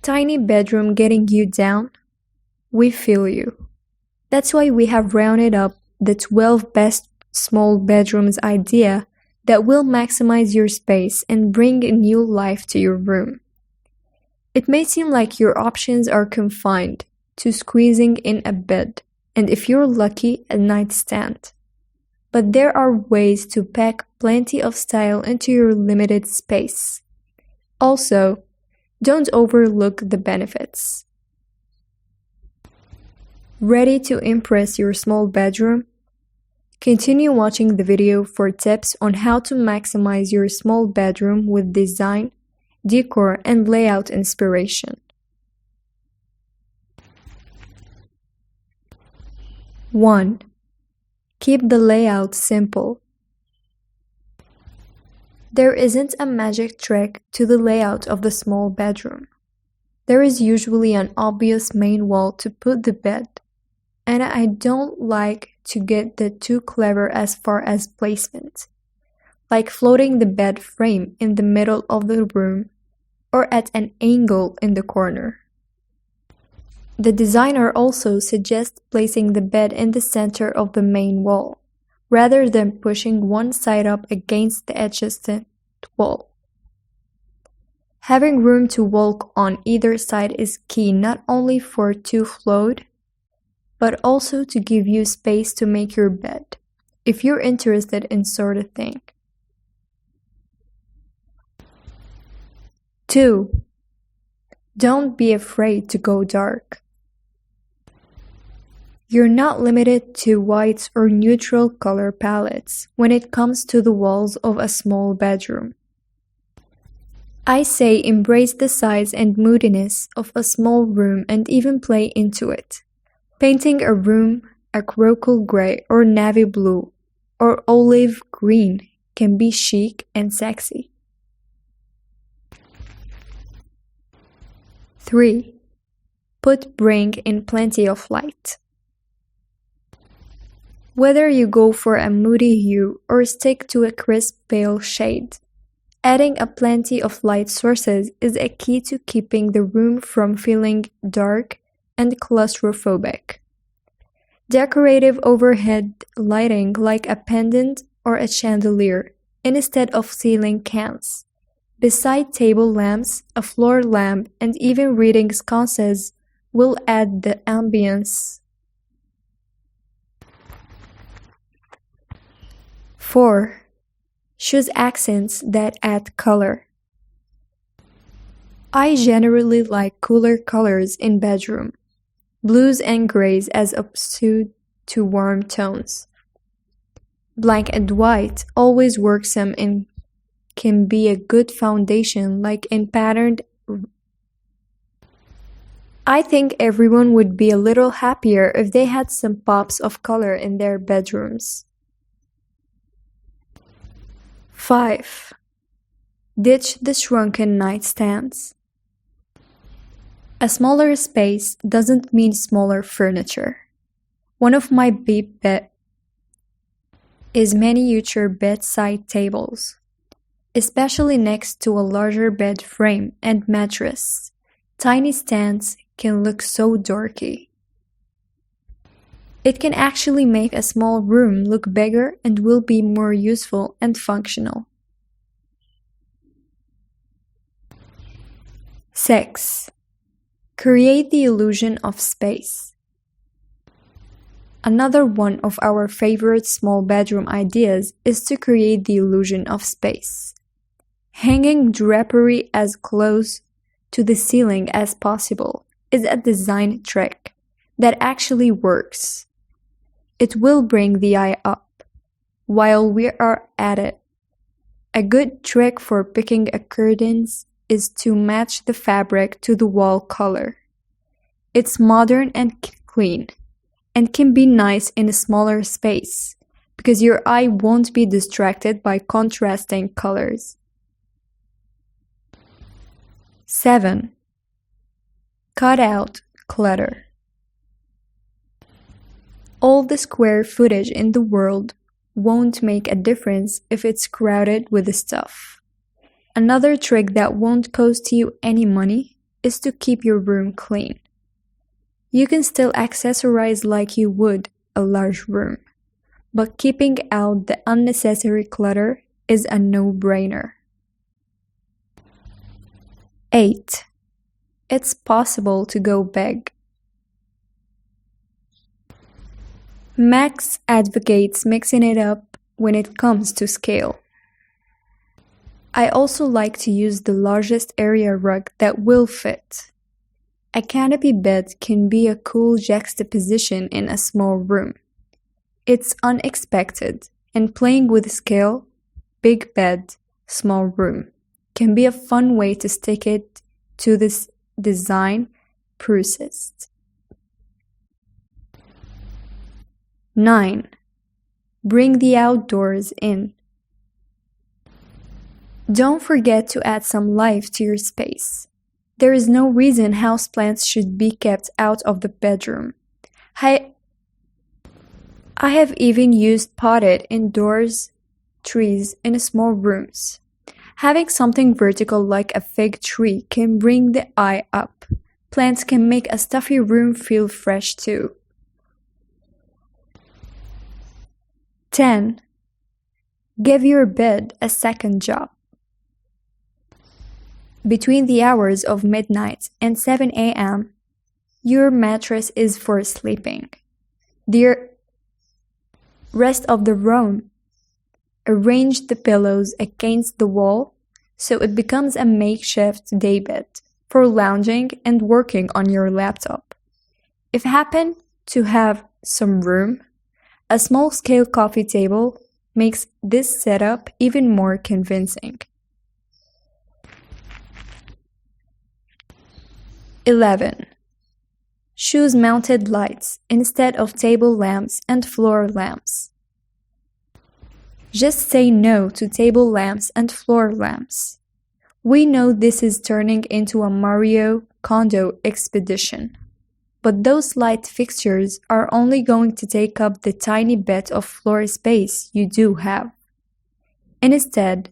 Tiny bedroom getting you down? We feel you. That's why we have rounded up the 12 best small bedrooms idea that will maximize your space and bring a new life to your room. It may seem like your options are confined to squeezing in a bed, and if you're lucky, a nightstand. But there are ways to pack plenty of style into your limited space. Also, don't overlook the benefits. Ready to impress your small bedroom? Continue watching the video for tips on how to maximize your small bedroom with design, decor, and layout inspiration. 1. Keep the layout simple. There isn't a magic trick to the layout of the small bedroom. There is usually an obvious main wall to put the bed, and I don't like to get too clever as far as placement, like floating the bed frame in the middle of the room or at an angle in the corner. The designer also suggests placing the bed in the center of the main wall, rather than pushing one side up against the adjacent wall. Having room to walk on either side is key not only for to float, but also to give you space to make your bed, if you're interested in sort of thing. 2. Don't be afraid to go dark. You're not limited to whites or neutral color palettes when it comes to the walls of a small bedroom. I say embrace the size and moodiness of a small room and even play into it. Painting a room a coral gray or navy blue or olive green can be chic and sexy. 3. Bring in plenty of light. Whether you go for a moody hue or stick to a crisp pale shade, adding a plenty of light sources is a key to keeping the room from feeling dark and claustrophobic. Decorative overhead lighting like a pendant or a chandelier instead of ceiling cans, beside table lamps, a floor lamp, and even reading sconces will add the ambience. 4. Choose accents that add color. I generally like cooler colors in bedroom, blues and grays as opposed to warm tones. Black and white always works and can be a good foundation like in patterned. I think everyone would be a little happier if they had some pops of color in their bedrooms. 5. Ditch the shrunken nightstands. A smaller space doesn't mean smaller furniture. One of my big bet is miniature bedside tables, especially next to a larger bed frame and mattress. Tiny stands can look so dorky. It can actually make a small room look bigger and will be more useful and functional. 6. Create the illusion of space. Another one of our favorite small bedroom ideas is to create the illusion of space. Hanging drapery as close to the ceiling as possible is a design trick that actually works. It will bring the eye up. While we are at it, a good trick for picking a curtains is to match the fabric to the wall color. It's modern and clean, and can be nice in a smaller space, because your eye won't be distracted by contrasting colors. 7. Cut out clutter. All the square footage in the world won't make a difference if it's crowded with stuff. Another trick that won't cost you any money is to keep your room clean. You can still accessorize like you would a large room, but keeping out the unnecessary clutter is a no-brainer. 8. It's possible to go big. Max advocates mixing it up when it comes to scale. I also like to use the largest area rug that will fit. A canopy bed can be a cool juxtaposition in a small room. It's unexpected, and playing with scale, big bed, small room, can be a fun way to stick it to this design process. 9. Bring the outdoors in. Don't forget to add some life to your space. There is no reason houseplants should be kept out of the bedroom. I have even used potted indoors trees in small rooms. Having something vertical like a fig tree can bring the eye up. Plants can make a stuffy room feel fresh too. 10. Give your bed a second job. Between the hours of midnight and 7 a.m., your mattress is for sleeping. The rest of the room, arrange the pillows against the wall so it becomes a makeshift daybed for lounging and working on your laptop. If you happen to have some room, a small-scale coffee table makes this setup even more convincing. 11. Choose mounted lights instead of table lamps and floor lamps. Just say no to table lamps and floor lamps. We know this is turning into a Mario Kondo expedition, but those light fixtures are only going to take up the tiny bit of floor space you do have. Instead,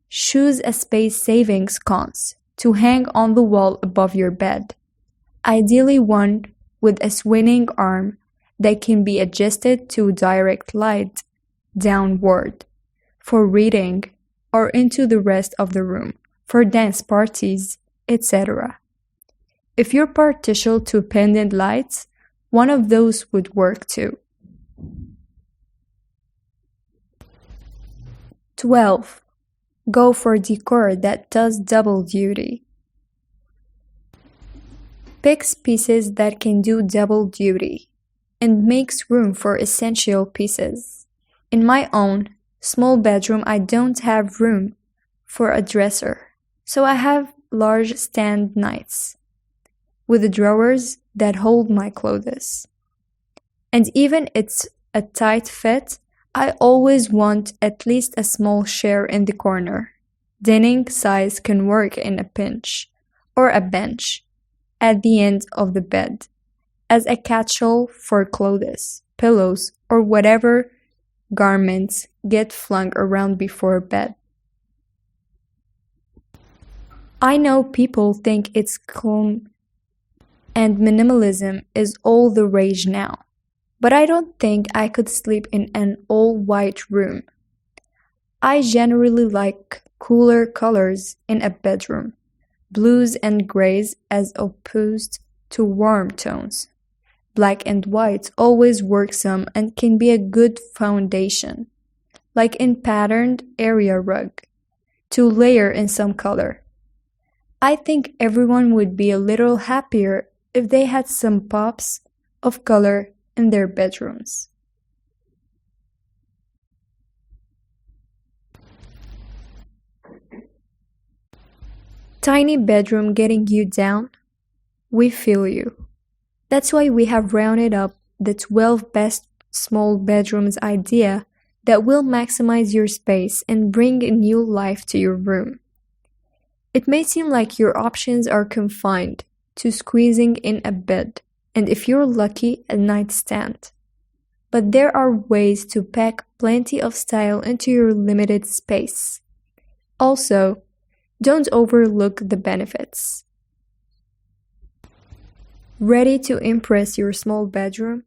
choose a space-saving sconce to hang on the wall above your bed, ideally one with a swinging arm that can be adjusted to direct light downward for reading or into the rest of the room for dance parties, etc. If you're partial to pendant lights, one of those would work too. 12. Go for decor that does double duty. Pick pieces that can do double duty and makes room for essential pieces. In my own small bedroom, I don't have room for a dresser, so I have large stand knights with drawers that hold my clothes. And even it's a tight fit, I always want at least a small chair in the corner. Dining size can work in a pinch, or a bench at the end of the bed, as a catch-all for clothes, pillows, or whatever garments get flung around before bed. I know people think it's calm and minimalism is all the rage now, but I don't think I could sleep in an all-white room. I generally like cooler colors in a bedroom, blues and grays as opposed to warm tones. Black and white always work some and can be a good foundation, like in patterned area rug, to layer in some color. I think everyone would be a little happier if they had some pops of color in their bedrooms. Tiny bedroom getting you down? We feel you. That's why we have rounded up the 12 best small bedrooms idea that will maximize your space and bring a new life to your room. It may seem like your options are confined to squeezing in a bed, and if you're lucky, a nightstand. But there are ways to pack plenty of style into your limited space. Also, don't overlook the benefits. Ready to impress your small bedroom?